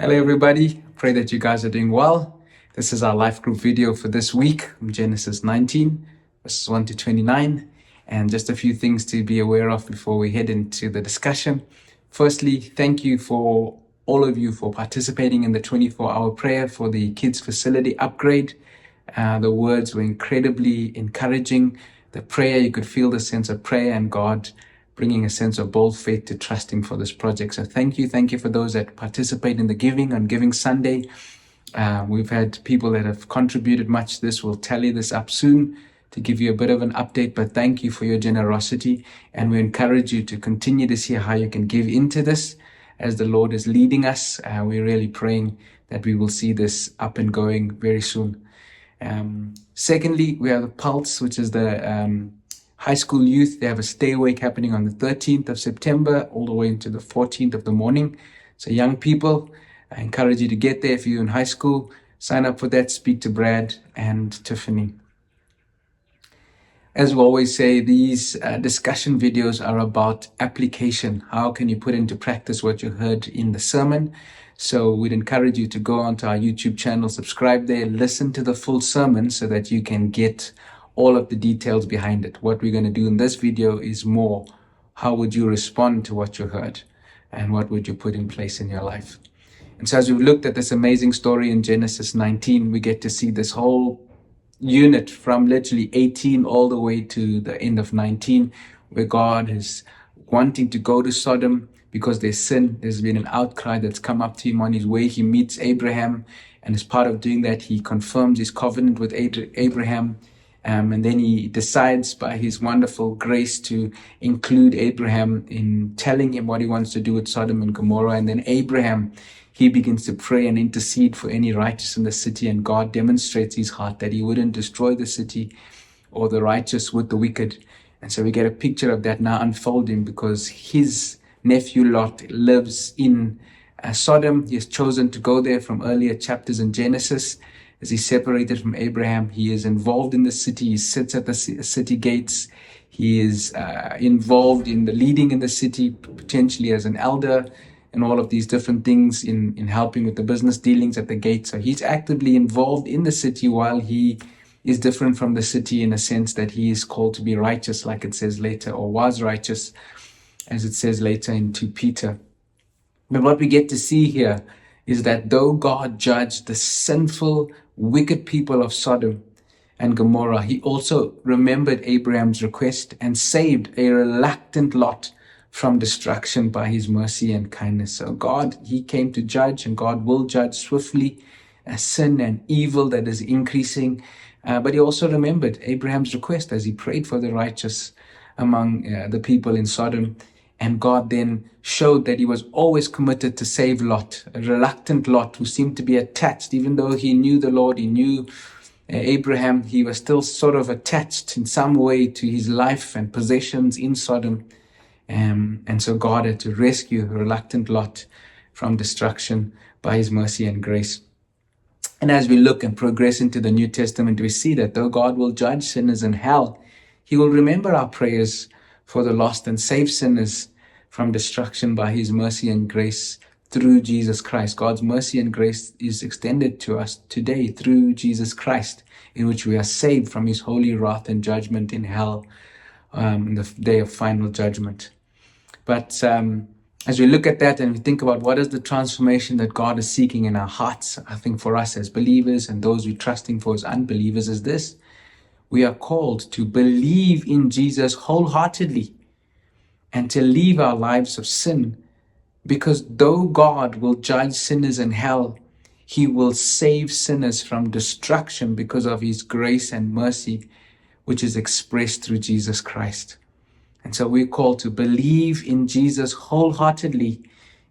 Hello, everybody. Pray that you guys are doing well. This is our life group video for this week from Genesis 19, verses 1 to 29, and just a few things to be aware of before we head into the discussion. Firstly, thank you for all of you for participating in the 24-hour prayer for the kids' facility upgrade. The words were incredibly encouraging. The prayer, you could feel the sense of prayer and God bringing a sense of bold faith to trust Him for this project. So thank you. Thank you for those that participate in the giving on Giving Sunday. We've had people that have contributed much. This will tally this up soon to give you a bit of an update, but thank you for your generosity. And we encourage you to continue to see how you can give into this as the Lord is leading us. We're really praying that we will see this up and going very soon. Secondly, we have the Pulse, which is the high school youth. They have a stay awake happening on the 13th of September all the way into the 14th of the morning. So young people, I encourage you to get there. If you're in high school, sign up for that. Speak to Brad and Tiffany. As we always say, these discussion videos are about application. How can you put into practice what you heard in the sermon? So we'd encourage you to go onto our YouTube channel, subscribe there, listen to the full sermon so that you can get all of the details behind it. What we're going to do in this video is more, how would you respond to what you heard? And what would you put in place in your life? And so as we've looked at this amazing story in Genesis 19, we get to see this whole unit from literally 18 all the way to the end of 19, where God is wanting to go to Sodom because there's sin. There's been an outcry that's come up to him on his way. He meets Abraham, and as part of doing that, he confirms his covenant with Abraham. And then he decides by his wonderful grace to include Abraham in telling him what he wants to do with Sodom and Gomorrah. And then Abraham, he begins to pray and intercede for any righteous in the city. And God demonstrates his heart that he wouldn't destroy the city or the righteous with the wicked. And so we get a picture of that now unfolding because his nephew Lot lives in Sodom. He has chosen to go there from earlier chapters in Genesis. As he's separated from Abraham, he is involved in the city. He sits at the city gates. He is involved in the leading in the city, potentially as an elder, and all of these different things in helping with the business dealings at the gate. So he's actively involved in the city while he is different from the city in a sense that he is called to be righteous, like it says later, or was righteous, as it says later in 2 Peter. But what we get to see here is that though God judged the sinful, wicked people of Sodom and Gomorrah, he also remembered Abraham's request and saved a reluctant Lot from destruction by his mercy and kindness. So God, he came to judge, and God will judge swiftly sin and evil that is increasing. But he also remembered Abraham's request as he prayed for the righteous among the people in Sodom. And God then showed that he was always committed to save Lot, a reluctant Lot who seemed to be attached. Even though he knew the Lord, he knew Abraham, he was still sort of attached in some way to his life and possessions in Sodom. And so God had to rescue a reluctant Lot from destruction by his mercy and grace. And as we look and progress into the New Testament, we see that though God will judge sinners in hell, he will remember our prayers for the lost and save sinners from destruction by his mercy and grace through Jesus Christ. God's mercy and grace is extended to us today through Jesus Christ, in which we are saved from his holy wrath and judgment in hell, the day of final judgment. But as we look at that and we think about what is the transformation that God is seeking in our hearts, I think for us as believers and those we're trusting for as unbelievers is this: we are called to believe in Jesus wholeheartedly and to leave our lives of sin, because though God will judge sinners in hell, he will save sinners from destruction because of his grace and mercy, which is expressed through Jesus Christ. And so we're called to believe in Jesus wholeheartedly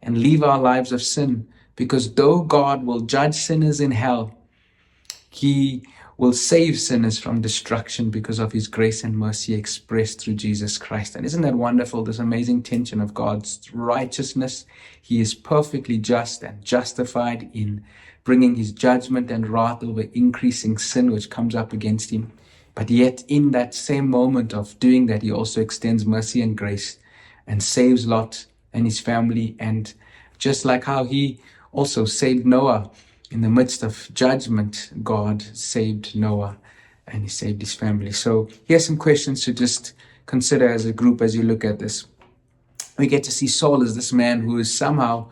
and leave our lives of sin, because though God will judge sinners in hell, he will save sinners from destruction because of his grace and mercy expressed through Jesus Christ. And isn't that wonderful, this amazing tension of God's righteousness? He is perfectly just and justified in bringing his judgment and wrath over increasing sin which comes up against him. But yet in that same moment of doing that, he also extends mercy and grace and saves Lot and his family. And just like how he also saved Noah. In the midst of judgment, God saved Noah and he saved his family. So here's some questions to just consider as a group as you look at this. We get to see Saul as this man who is somehow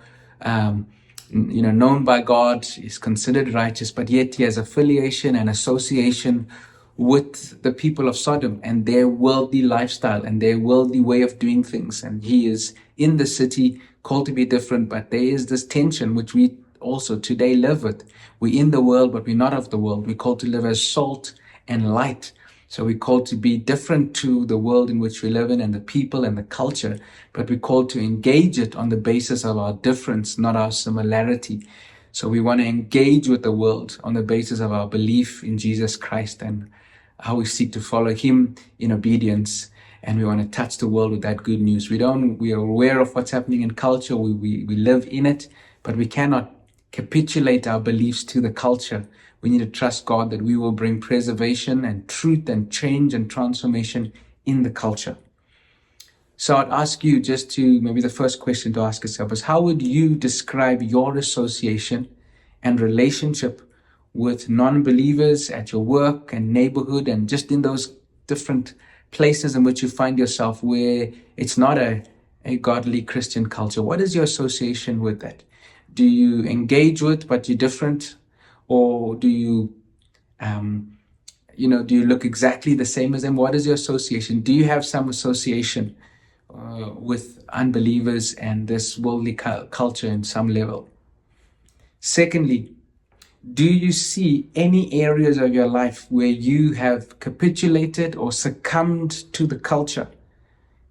known by God, is considered righteous, but yet he has affiliation and association with the people of Sodom and their worldly lifestyle and their worldly way of doing things. And he is in the city, called to be different, but there is this tension which we also today live with. We're in the world, but we're not of the world. We're called to live as salt and light. So we're called to be different to the world in which we live in and the people and the culture, but we're called to engage it on the basis of our difference, not our similarity. So we want to engage with the world on the basis of our belief in Jesus Christ and how we seek to follow him in obedience. And we want to touch the world with that good news. We are aware of what's happening in culture. We live in it, but we cannot capitulate our beliefs to the culture. We need to trust God that we will bring preservation and truth and change and transformation in the culture. So I'd ask you just to, maybe the first question to ask yourself is, how would you describe your association and relationship with non-believers at your work and neighborhood and just in those different places in which you find yourself where it's not a godly Christian culture? What is your association with that? Do you engage with, but you're different? Or do you, do you look exactly the same as them? What is your association? Do you have some association with unbelievers and this worldly culture in some level? Secondly, do you see any areas of your life where you have capitulated or succumbed to the culture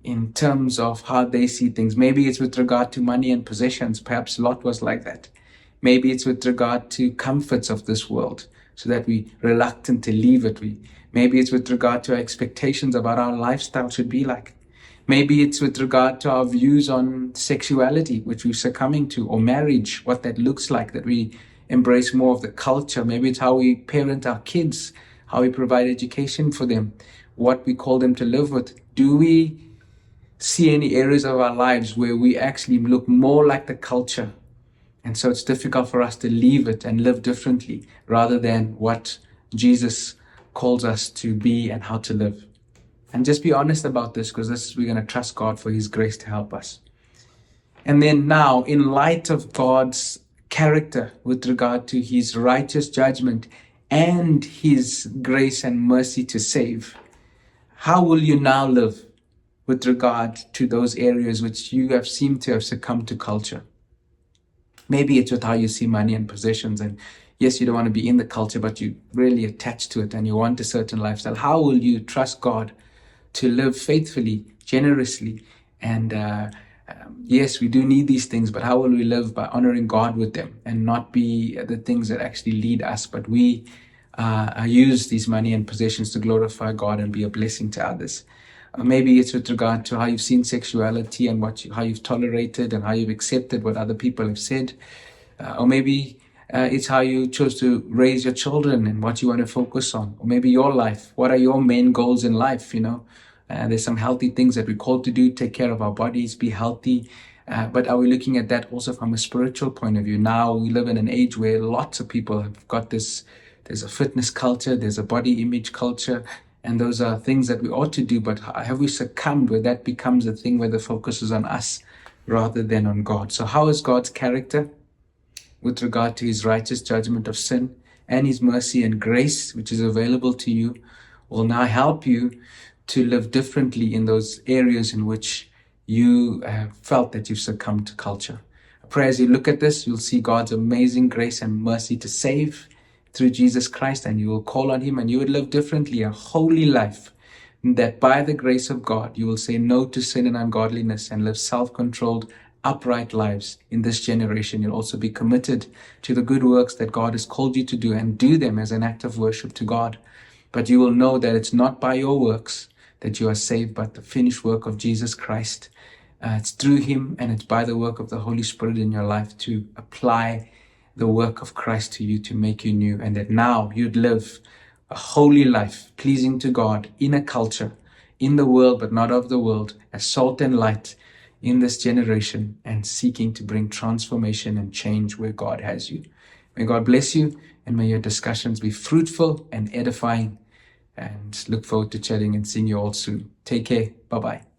in terms of how they see things? Maybe it's with regard to money and possessions. Perhaps Lot was like that. Maybe it's with regard to comforts of this world, so that we're reluctant to leave it. Maybe it's with regard to our expectations about our lifestyle should be like. Maybe it's with regard to our views on sexuality, which we're succumbing to, or marriage, what that looks like, that we embrace more of the culture. Maybe it's how we parent our kids, how we provide education for them, what we call them to live with. Do we see any areas of our lives where we actually look more like the culture? And so it's difficult for us to leave it and live differently rather than what Jesus calls us to be and how to live. And just be honest about this, because we're going to trust God for his grace to help us. And then now, in light of God's character with regard to his righteous judgment and his grace and mercy to save, how will you now live with regard to those areas which you have seemed to have succumbed to culture? Maybe it's with how you see money and possessions. And yes, you don't want to be in the culture, but you really attach to it and you want a certain lifestyle. How will you trust God to live faithfully, generously? And yes, we do need these things, but how will we live? By honoring God with them and not be the things that actually lead us, but we use these money and possessions to glorify God and be a blessing to others. Maybe it's with regard to how you've seen sexuality and how you've tolerated and how you've accepted what other people have said. Or maybe it's how you chose to raise your children and what you want to focus on. Or maybe your life. What are your main goals in life? There's some healthy things that we're called to do. Take care of our bodies, be healthy. But are we looking at that also from a spiritual point of view? Now we live in an age where lots of people have got this. There's a fitness culture. There's a body image culture. And those are things that we ought to do, but have we succumbed where that becomes a thing where the focus is on us rather than on God? So how is God's character with regard to his righteous judgment of sin and his mercy and grace, which is available to you, will now help you to live differently in those areas in which you have felt that you've succumbed to culture? I pray as you look at this, you'll see God's amazing grace and mercy to save through Jesus Christ, and you will call on him and you would live differently, a holy life, that by the grace of God, you will say no to sin and ungodliness and live self-controlled, upright lives in this generation. You'll also be committed to the good works that God has called you to do and do them as an act of worship to God. But you will know that it's not by your works that you are saved, but the finished work of Jesus Christ. It's through him and it's by the work of the Holy Spirit in your life to apply the work of Christ to you to make you new, and that now you'd live a holy life pleasing to God in a culture, in the world but not of the world, as salt and light in this generation and seeking to bring transformation and change where God has you. May God bless you, and may your discussions be fruitful and edifying. And look forward to chatting and seeing you all soon. Take care. Bye-bye.